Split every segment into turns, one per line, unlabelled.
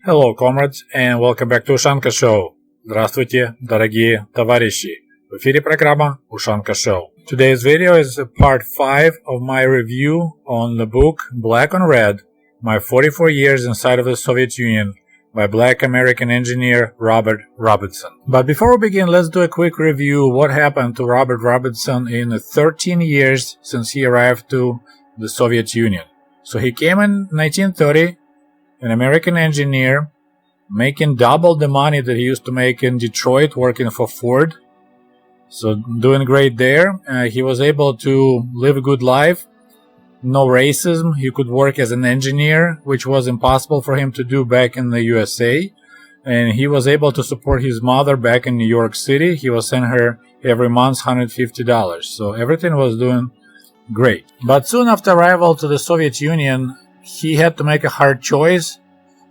Hello, comrades, and welcome back to Ushanka Show. Здравствуйте, дорогие товарищи. В эфире программа Ushanka Show. Today's video is part 5 of my review on the book Black on Red, My 44 Years Inside of the Soviet Union by Black American engineer Robert Robertson. But before we begin, let's do a quick review of what happened to Robert Robertson in the 13 years since he arrived to the Soviet Union. So he came in 1930, an American engineer, making double the money that he used to make in Detroit working for Ford. So doing great there. He was able to live a good life. No racism. He could work as an engineer, which was impossible for him to do back in the USA. And he was able to support his mother back in New York City. He was sending her every month $150. So everything was doing great. But soon after arrival to the Soviet Union, he had to make a hard choice.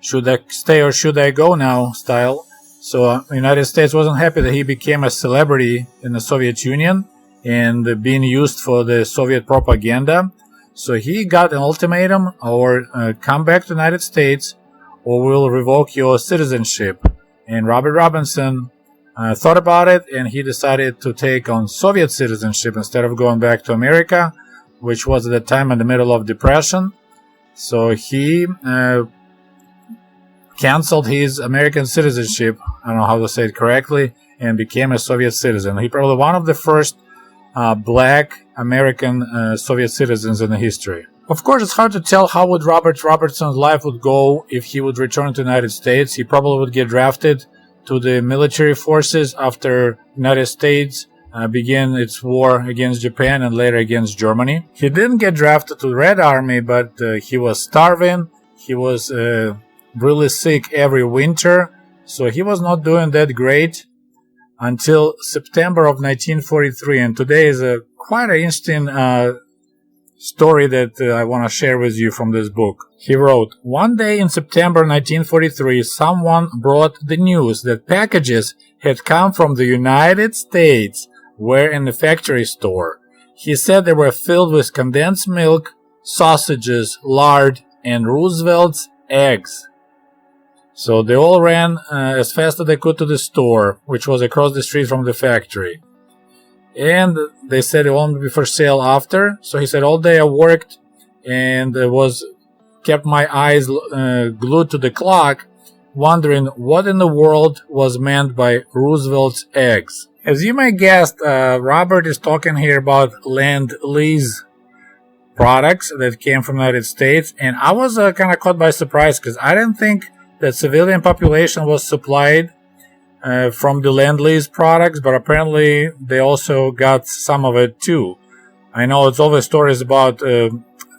Should I stay or should I go now style. So the United States wasn't happy that he became a celebrity in the Soviet Union and being used for the Soviet propaganda. So he got an ultimatum, or come back to the United States or we'll revoke your citizenship. And Robert Robertson thought about it, and he decided to take on Soviet citizenship instead of going back to America, which was at the time in the middle of Depression. So he canceled his American citizenship, I don't know how to say it correctly, and became a Soviet citizen. He probably one of the first black American Soviet citizens in the history. Of course, it's hard to tell how would Robert Robertson's life would go if he would return to the United States. He probably would get drafted to the military forces after the United States began its war against Japan and later against Germany. He didn't get drafted to the Red Army, but he was starving. He was really sick every winter, so he was not doing that great until September of 1943. And today is a quite an interesting story that I want to share with you from this book. He wrote, "One day in September 1943, someone brought the news that packages had come from the United States were in the factory store. He said they were filled with condensed milk, sausages, lard, and Roosevelt's eggs." So they all ran as fast as they could to the store, which was across the street from the factory. And they said it won't be for sale after. So he said, all day I worked and kept my eyes glued to the clock, wondering what in the world was meant by Roosevelt's eggs. As you may guess, Robert is talking here about Lend-Lease products that came from the United States. And I was kind of caught by surprise because I didn't think that civilian population was supplied from the Lend-Lease products, but apparently they also got some of it too. I know it's always stories about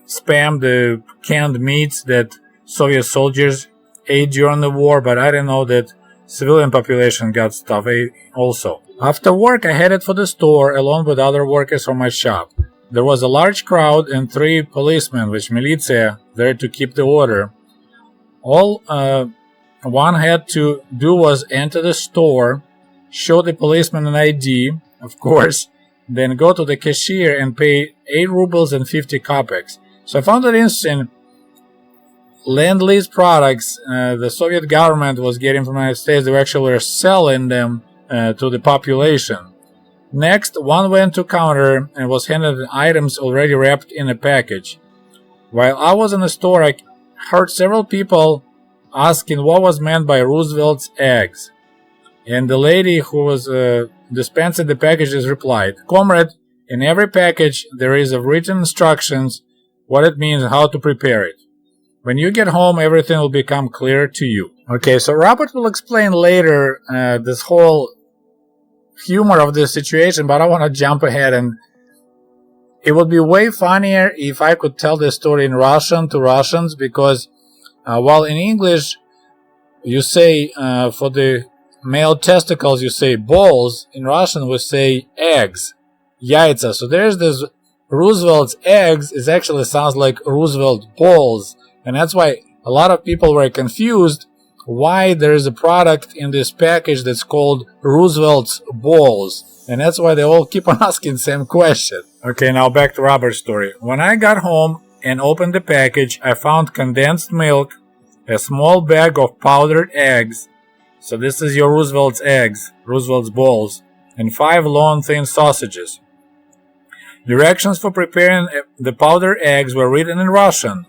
Spam, the canned meats that Soviet soldiers ate during the war, but I didn't know that civilian population got stuff also. After work, I headed for the store along with other workers from my shop. There was a large crowd and 3 policemen with militia there to keep the order. All one had to do was enter the store, show the policeman an ID, of course, then go to the cashier and pay 8 rubles and 50 kopecks. So I found it interesting. Lend-Lease products, the Soviet government was getting from the United States. They were actually selling them to the population. Next, one went to counter and was handed items already wrapped in a package. While I was in the store, I heard several people asking what was meant by Roosevelt's eggs. And the lady who was dispensing the packages replied, "Comrade, in every package there is a written instructions what it means and how to prepare it. When you get home, everything will become clear to you." Okay, so Robert will explain later this whole humor of this situation, but I want to jump ahead, and it would be way funnier if I could tell this story in Russian to Russians, because while in English you say for the male testicles you say balls, in Russian we say eggs, яйца. So there's this Roosevelt's eggs, it actually sounds like Roosevelt balls, and that's why a lot of people were confused why there is a product in this package that's called Roosevelt's balls, and that's why they all keep on asking the same question. Okay, now back to Robert's story. When I got home and opened the package, I found condensed milk a small bag of powdered eggs. So this is your Roosevelt's eggs, Roosevelt's balls, and 5 long thin sausages. Directions for preparing the powdered eggs were written in Russian.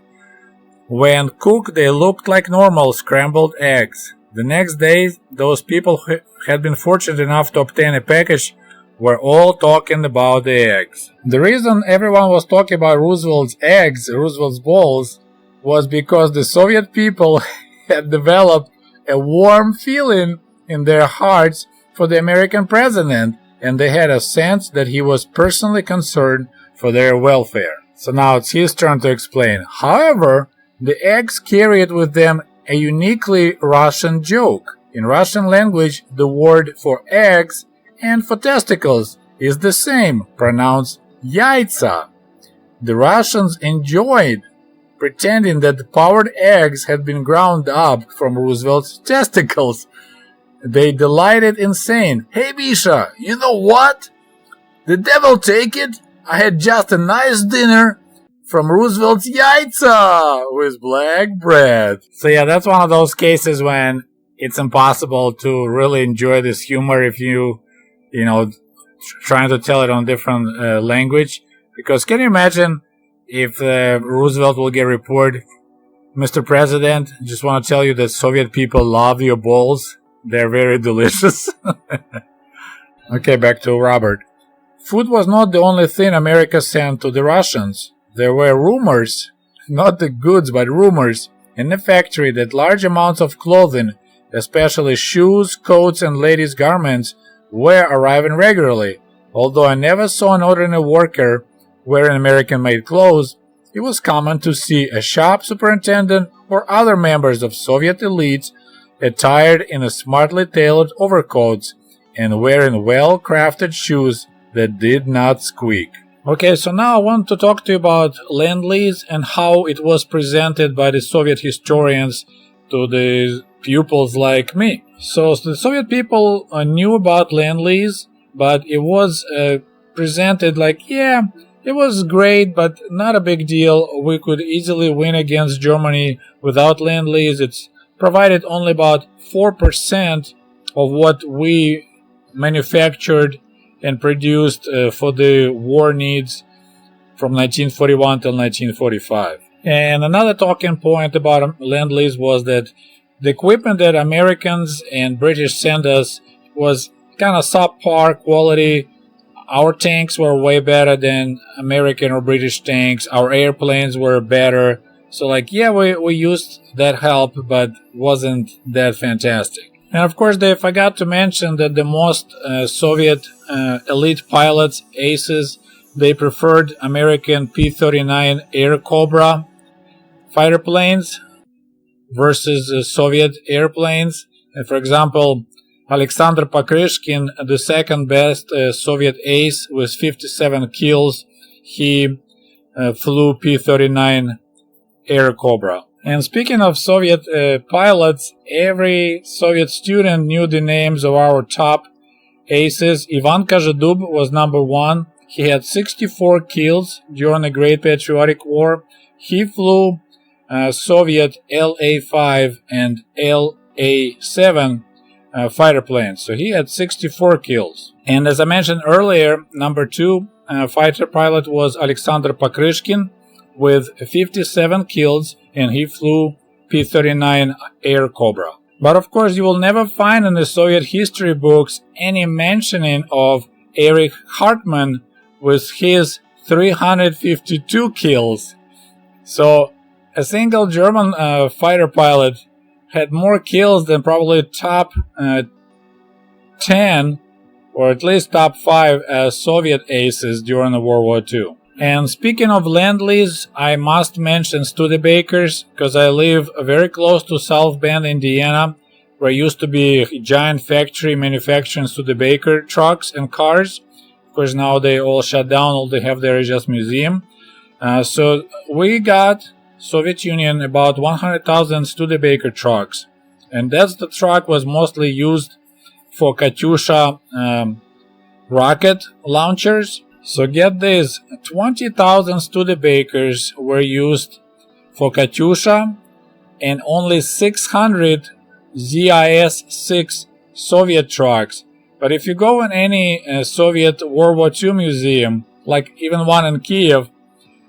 When cooked, they looked like normal scrambled eggs. The next day, those people who had been fortunate enough to obtain a package were all talking about the eggs. The reason everyone was talking about Roosevelt's eggs, Roosevelt's balls, was because the Soviet people had developed a warm feeling in their hearts for the American president, and they had a sense that he was personally concerned for their welfare. So now it's his turn to explain. However, the eggs carried with them a uniquely Russian joke. In Russian language, the word for eggs and for testicles is the same, pronounced яйца. The Russians enjoyed pretending that the powdered eggs had been ground up from Roosevelt's testicles. They delighted in saying, "Hey Misha, you know what? The devil take it, I had just a nice dinner from Roosevelt's яйца with black bread." So yeah, that's one of those cases when it's impossible to really enjoy this humor if you trying to tell it on different language. Because can you imagine if Roosevelt will get a report, "Mr. President, just want to tell you that Soviet people love your balls. They're very delicious." Okay, back to Robert. Food was not the only thing America sent to the Russians. There were rumors, not the goods, but rumors, in the factory that large amounts of clothing, especially shoes, coats, and ladies' garments, were arriving regularly. Although I never saw an ordinary worker wearing American-made clothes, it was common to see a shop superintendent or other members of Soviet elites attired in smartly tailored overcoats and wearing well-crafted shoes that did not squeak. Okay, so now I want to talk to you about Lend-Lease and how it was presented by the Soviet historians to the pupils like me. So the Soviet people knew about Lend-Lease, but it was presented like, yeah, it was great, but not a big deal. We could easily win against Germany without Lend-Lease. It's provided only about 4% of what we manufactured and produced for the war needs from 1941 till 1945. And another talking point about Lend-Lease was that the equipment that Americans and British sent us was kind of subpar quality. Our tanks were way better than American or British tanks. Our airplanes were better. So we used that help, but wasn't that fantastic. And of course, they forgot to mention that the most Soviet elite pilots, aces, they preferred American P-39 Air Cobra fighter planes versus Soviet airplanes. And for example, Alexander Pakryshkin, the second best Soviet ace with 57 kills, he flew P-39 Air Cobra. And speaking of Soviet pilots, every Soviet student knew the names of our top aces. Ivan Kazhedub was number 1. He had 64 kills during the Great Patriotic War. He flew Soviet LA-5 and LA-7 fighter planes. So he had 64 kills. And as I mentioned earlier, number 2 fighter pilot was Alexander Pakryshkin with 57 kills, and he flew P-39 Air Cobra. But of course, you will never find in the Soviet history books any mentioning of Erich Hartmann with his 352 kills. So a single German fighter pilot had more kills than probably top 10 or at least top 5 Soviet aces during the World War II. And speaking of Lend-Lease, I must mention Studebakers, because I live very close to South Bend, Indiana, where used to be a giant factory manufacturing Studebaker trucks and cars. Of course, now they all shut down. All they have there is just museum. So we got Soviet Union about 100,000 Studebaker trucks, and the truck was mostly used for Katyusha rocket launchers. So get this, 20,000 Studebakers were used for Katyusha, and only 600 ZIS-6 Soviet trucks. But if you go in any Soviet World War II museum, like even one in Kiev,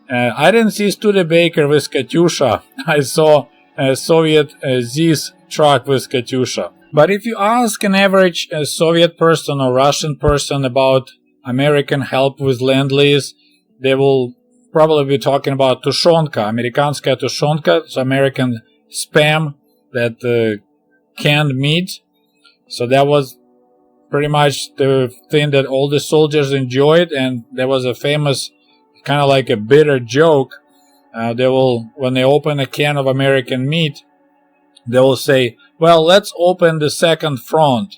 I didn't see Studebaker with Katyusha. I saw a Soviet ZIS truck with Katyusha. But if you ask an average Soviet person or Russian person about American help with Lend-Lease, they will probably be talking about Tushonka, Amerikanskaya Tushonka, so American spam, that canned meat. So that was pretty much the thing that all the soldiers enjoyed, and there was a famous, kind of like a bitter joke. When they open a can of American meat, they will say, well, let's open the second front.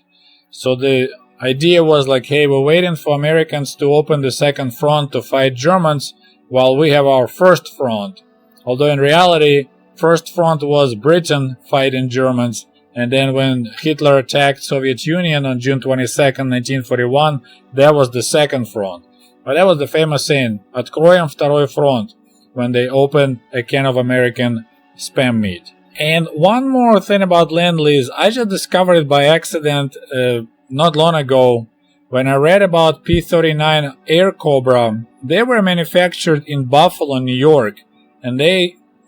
So the idea was like, hey, we're waiting for Americans to open the second front to fight Germans while we have our first front. Although in reality, first front was Britain fighting Germans, and then when Hitler attacked Soviet Union on June 22nd, 1941, that was the second front. But that was the famous saying, "Откроем второй фронт," when they opened a can of American spam meat. And one more thing about Lend-Lease, I just discovered it by accident not long ago when I read about P-39 Air Cobra. They were manufactured in Buffalo, New York, and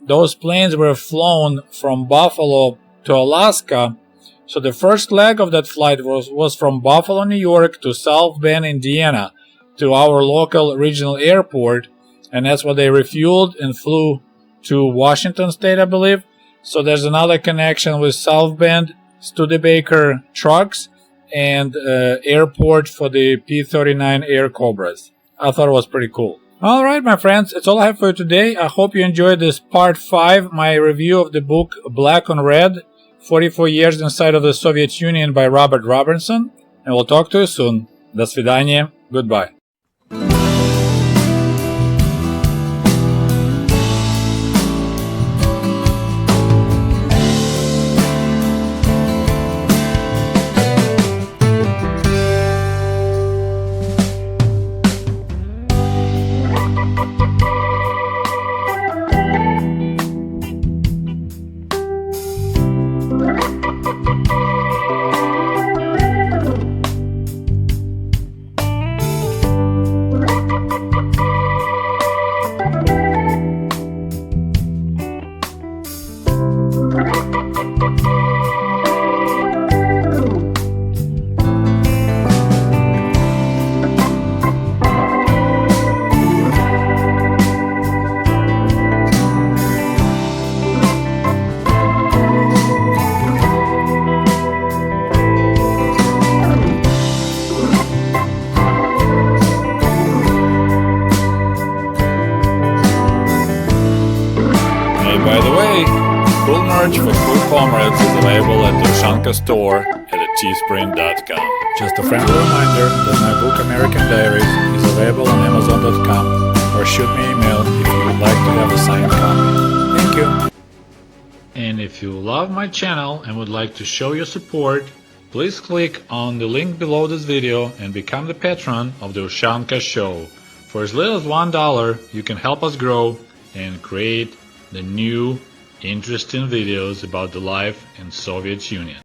those planes were flown from Buffalo to Alaska. So the first leg of that flight was from Buffalo, New York to South Bend, Indiana, to our local regional airport, and that's where they refueled and flew to Washington State, I believe. So there's another connection with South Bend, Studebaker trucks, and airport for the P-39 Air Cobras. I thought it was pretty cool. Alright, my friends, it's all I have for you today. I hope you enjoyed this part 5, my review of the book Black on Red, 44 Years Inside of the Soviet Union by Robert Robertson. And we'll talk to you soon. До свидания. Goodbye. Merch for Cool Comrades is available at the Ushanka store at teespring.com. Just a friendly reminder that my book American Diaries is available on amazon.com, or shoot me an email if you would like to have a signed copy. Thank you. And if you love my channel and would like to show your support, please click on the link below this video and become the patron of the Ushanka Show. For as little as $1, you can help us grow and create the new interesting videos about the life in Soviet Union.